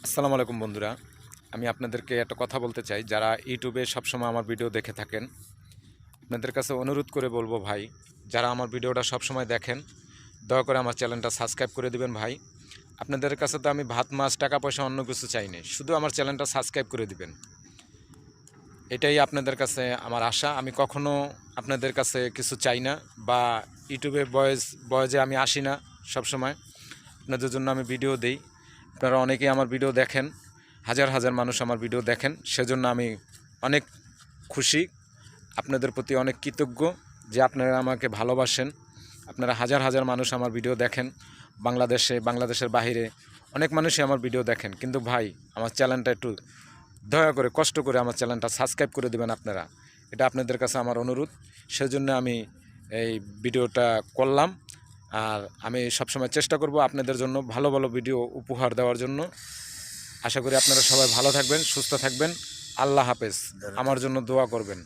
আসসালামু আলাইকুম বন্ধুরা। আমি আপনাদেরকে একটা কথা বলতে চাই, যারা ইউটিউবে সবসময় আমার ভিডিও দেখে থাকেন, আপনাদের কাছে অনুরোধ করে বলবো ভাই, যারা আমার ভিডিওটা সবসময় দেখেন, দয়া করে আমার চ্যানেলটা সাবস্ক্রাইব করে দিবেন ভাই। আপনাদের কাছে তো আমি ভাত মাছ টাকা পয়সা অন্য কিছু চাই না, শুধু আমার চ্যানেলটা সাবস্ক্রাইব করে দিবেন। এটাই আপনাদের কাছে আমার আশা। আমি কখনো আপনাদের কাছে কিছু চাই না, বা ইউটিউবে বয়েজে আমি আসি না। সবসময় আপনাদের জন্য আমি ভিডিও দেই, আপনারা অনেকেই আমার ভিডিও দেখেন, হাজার হাজার মানুষ আমার ভিডিও দেখেন, সেজন্য আমি অনেক খুশি, আপনাদের প্রতি অনেক কৃতজ্ঞ যে আপনারা আমাকে ভালোবাসেন। আপনারা হাজার হাজার মানুষ আমার ভিডিও দেখেন, বাংলাদেশের বাইরে অনেক মানুষই আমার ভিডিও দেখেন। কিন্তু ভাই, আমার চ্যানেলটা একটু দয়া করে কষ্ট করে আমার চ্যানেলটা সাবস্ক্রাইব করে দেবেন আপনারা, এটা আপনাদের কাছে আমার অনুরোধ। সেজন্য আমি এই ভিডিওটা করলাম। আর আমি সবসময় চেষ্টা করব আপনাদের জন্য ভালো ভালো ভিডিও উপহার দেওয়ার জন্য। আশা করি আপনারা সবাই ভালো থাকবেন, সুস্থ থাকবেন। আল্লাহ হাফেজ। আমার জন্য দোয়া করবেন।